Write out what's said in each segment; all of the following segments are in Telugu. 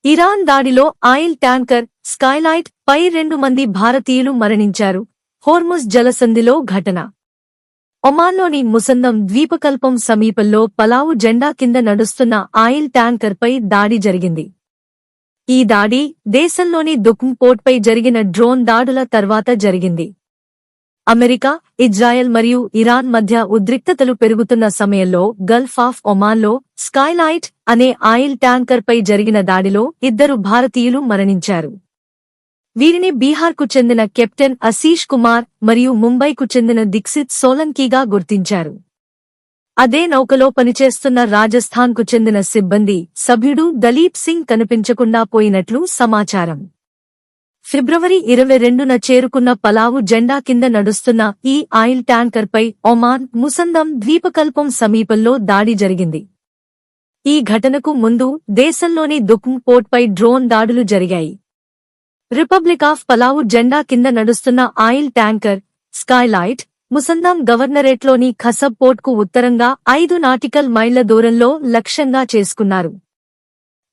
ఇరాన్ దాడిలో ఆయిల్ ట్యాంకర్ స్కైలైట్ పై 2 మంది భారతీయులు మరణించారు. హోర్ముజ్ జలసంధిలో ఘటన. ఒమాన్లోని ముసందం ద్వీపకల్పం సమీపంలో పలావు జెండా కింద నడుస్తున్న ఆయిల్ ట్యాంకర్పై దాడి జరిగింది. ఈ దాడి దేశంలోని దుఖ్మ్ పోర్ట్పై జరిగిన డ్రోన్ దాడుల తర్వాత జరిగింది. అమెరికా, ఇజ్రాయెల్ మరియు ఇరాన్ మధ్య ఉద్రిక్తతలు పెరుగుతున్న సమయంలో గల్ఫ్ ఆఫ్ ఒమాన్లో స్కైలైట్ అనే ఆయిల్ ట్యాంకర్పై జరిగిన దాడిలో 2 భారతీయులు మరణించారు. వీరిని బీహార్కు చెందిన కెప్టెన్ ఆశీష్ కుమార్ మరియు ముంబైకు చెందిన దీక్షిత్ సోలంకీగా గుర్తించారు. అదే నౌకలో పనిచేస్తున్న రాజస్థాన్కు చెందిన సిబ్బంది సభ్యుడు దలీప్ సింగ్ కనిపించకుండా పోయినట్లు సమాచారం. ఫిబ్రవరి 22న చేరుకున్న పలావు జెండా కింద నడుస్తున్న ఈ ఆయిల్ ట్యాంకర్పై ఒమాన్ ముసందం ద్వీపకల్పం సమీపంలో దాడి జరిగింది. ఈ ఘటనకు ముందు దేశంలోని దుఖ్మ్ పోర్ట్పై డ్రోన్ దాడులు జరిగాయి. రిపబ్లిక్ ఆఫ్ పలావు జెండా కింద నడుస్తున్న ఆయిల్ ట్యాంకర్ స్కైలైట్ ముసందం గవర్నరేట్లోని ఖసబ్ పోర్ట్కు ఉత్తరంగా 5 నాటికల్ మైళ్ల దూరంలో లక్ష్యంగా చేసుకున్నారు.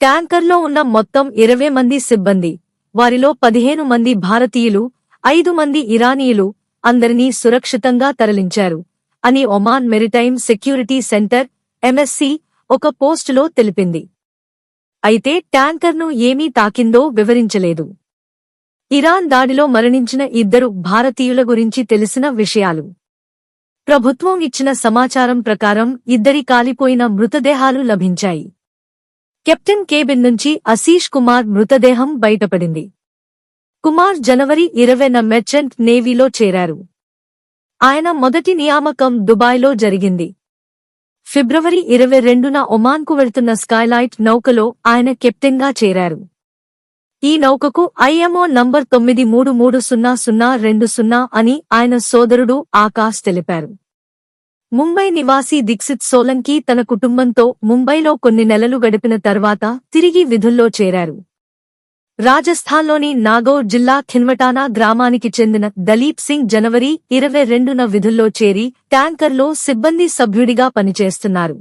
ట్యాంకర్లో ఉన్న మొత్తం 20 మంది సిబ్బంది, వారిలో 15 మంది భారతీయులు, 5 మంది ఇరానీయులు, అందరినీ సురక్షితంగా తరలించారు అని Oman maritime security centre MSc ఒక పోస్టులో తెలిపింది. అయితే ట్యాంకర్ను ఏమీ తాకిందో వివరించలేదు. ఇరాన్ దాడిలో మరణించిన 2 భారతీయుల గురించి తెలిసిన విషయాలు. ప్రభుత్వం ఇచ్చిన సమాచారం ప్రకారం 2 కాలిపోయిన మృతదేహాలు లభించాయి. కెప్టెన్ కేబిన్ నుంచి ఆశీష్ కుమార్ మృతదేహం బయటపడింది. కుమార్ జనవరి 20న మెర్చెంట్ నేవీలో చేరారు. ఆయన మొదటి నియామకం దుబాయ్లో జరిగింది. ఫిబ్రవరి 22న ఒమాన్కు వెళ్తున్న స్కైలైట్ నౌకలో ఆయన కెప్టెన్గా చేరారు. ఈ నౌకకు ఐఎంఓ నంబర్ 93300020 అని ఆయన సోదరుడు ఆకాశ్ తెలిపారు. ముంబై నివాసి దీక్షిత్ సోలంకీ తన కుటుంబంతో ముంబైలో కొన్ని నెలలు గడిపిన తర్వాత తిరిగి విధుల్లో చేరారు. రాజస్థాన్లోని నాగౌర్ జిల్లా ఖిన్వటానా గ్రామానికి చెందిన దలీప్ సింగ్ జనవరి 22న విధుల్లో చేరి ట్యాంకర్లో సిబ్బంది సభ్యుడిగా పనిచేస్తున్నారు.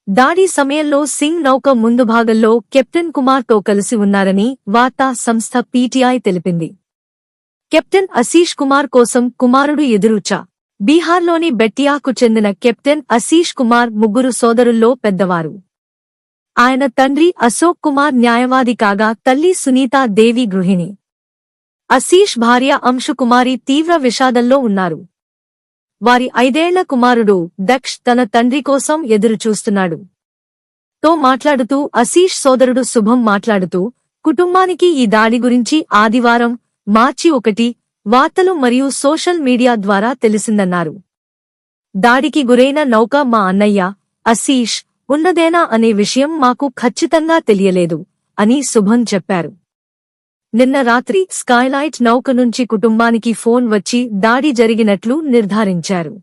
దాడి సమయంలో సింగ్ నౌక ముందు భాగంలో కెప్టెన్ కుమార్తో కలిసి ఉన్నారని వార్తా సంస్థ పీటీఐ తెలిపింది. కెప్టెన్ ఆశీష్ కుమార్ కోసం కుమారుడు ఎదురుచా. బీహార్లోని బెట్టియాకు చెందిన కెప్టెన్ ఆశీష్ కుమార్ 3 సోదరుల్లో పెద్దవారు. ఆయన తండ్రి అశోక్ కుమార్ న్యాయవాది కాగా తల్లి సునీతా దేవి గృహిణి. ఆశీష్ భార్య అంశు కుమారి తీవ్ర విషాదంలో ఉన్నారు. వారి 5ఏళ్ల కుమారుడు దక్ష్ తన తండ్రి కోసం ఎదురుచూస్తున్నాడు. తో మాట్లాడుతూ ఆశీష్ సోదరుడు శుభం మాట్లాడుతూ కుటుంబానికి ఈ దాడి గురించి ఆదివారం మార్చి 1 వార్తలు మరియు సోషల్ మీడియా ద్వారా తెలిసిందన్నారు. దాడికి గురైన నౌక మా అన్నయ్య ఆశీష్ ఉన్నదేనా అనే విషయం మాకు ఖచ్చితంగా తెలియలేదు అని శుభం చెప్పారు. నిన్న రాత్రి స్కైలైట్ నౌక నుంచి కుటుంబానికి ఫోన్ వచ్చి దాడి జరిగినట్లు నిర్ధారించారు.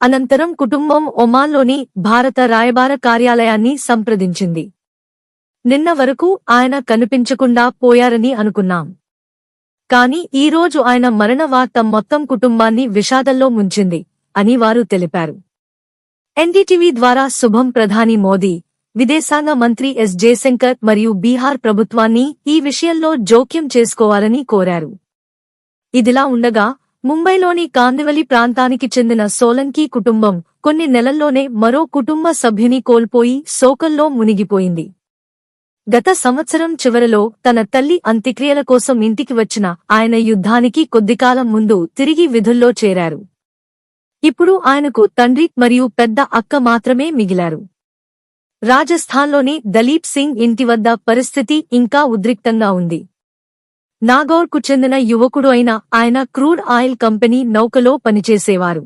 అనంతరం కుటుంబం ఒమాన్లోని భారత రాయబార కార్యాలయాన్ని సంప్రదించింది. నిన్న వరకు ఆయన కనిపించకుండా పోయారని అనుకున్నాం. కానీ ఈరోజు ఆయన మరణ వార్త మొత్తం కుటుంబాన్ని విషాదంలో ముంచింది అని వారు తెలిపారు. ఎన్డీటీవీ ద్వారా శుభం ప్రధాని మోదీ, విదేశాంగ మంత్రి ఎస్ జయశంకర్ మరియు బీహార్ ప్రభుత్వాన్ని ఈ విషయంలో జోక్యం చేసుకోవాలని కోరారు. ఇదిలా ఉండగా ముంబైలోని కాందివలి ప్రాంతానికి చెందిన సోలంకీ కుటుంబం కొన్ని నెలల్లోనే మరో కుటుంబ సభ్యుని కోల్పోయి శోకంలో మునిగిపోయింది. గత సంవత్సరం చివరలో తన తల్లి అంత్యక్రియల కోసం ఇంటికి వచ్చిన ఆయన యుద్ధానికి కొద్దికాలం ముందు తిరిగి విధుల్లో చేరారు. ఇప్పుడు ఆయనకు తండ్రి మరియు పెద్ద అక్క మాత్రమే మిగిలారు. రాజస్థాన్లోని దలీప్ సింగ్ ఇంటి వద్ద పరిస్థితి ఇంకా ఉద్రిక్తంగా ఉంది. నాగౌర్కు చెందిన యువకుడు అయిన ఆయన క్రూడ్ ఆయిల్ కంపెనీ నౌకలో పనిచేసేవారు.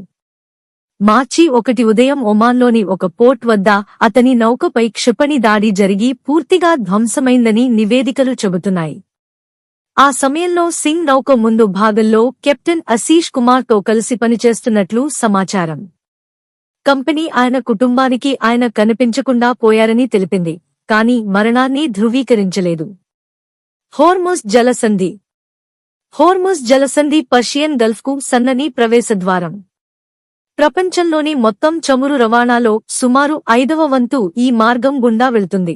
మార్చి 1 ఉదయం ఒమాన్లోని ఒక పోర్ట్ వద్ద అతని నౌకపై క్షిపణి దాడి జరిగి పూర్తిగా ధ్వంసమైందని నివేదికలు చెబుతున్నాయి. ఆ సమయంలో సింగ్ నౌక ముందు భాగంలో కెప్టెన్ ఆశీష్ కుమార్తో కలిసి పనిచేస్తున్నట్లు సమాచారం. కంపెనీ ఆయన కుటుంబానికి ఆయన కనిపించకుండా పోయారని తెలిపింది, కానీ మరణాన్ని ధృవీకరించలేదు. హోర్ముజ్ జలసంధి. హోర్ముజ్ జలసంధి పర్షియన్ గల్ఫ్కు సన్నని ప్రవేశద్వారం. ప్రపంచంలోని మొత్తం చమురు రవాణాలో సుమారు 5వ వంతు ఈ మార్గం గుండా వెళ్తుంది.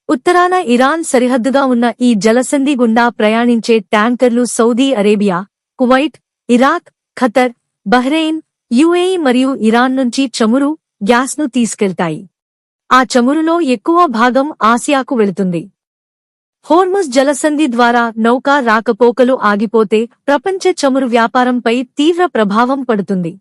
ఉత్తరాన ఇరాన్ సరిహద్దుగా ఉన్న ఈ జలసంధి గుండా ప్రయాణించే ట్యాంకర్లు Saudi Arabia, Kuwait, Iraq, Qatar, Bahrain, UAE మరియు ఇరాన్ నుంచి చమురు, గ్యాస్ను తీసుకెళ్తాయి. ఆ చమురులో ఎక్కువ భాగం ఆసియాకు వెళుతుంది. హోర్ముజ్ జలసంధి ద్వారా నౌకా రాకపోకలు ఆగిపోతే ప్రపంచ చమురు వ్యాపారంపై తీవ్ర ప్రభావం పడుతుంది.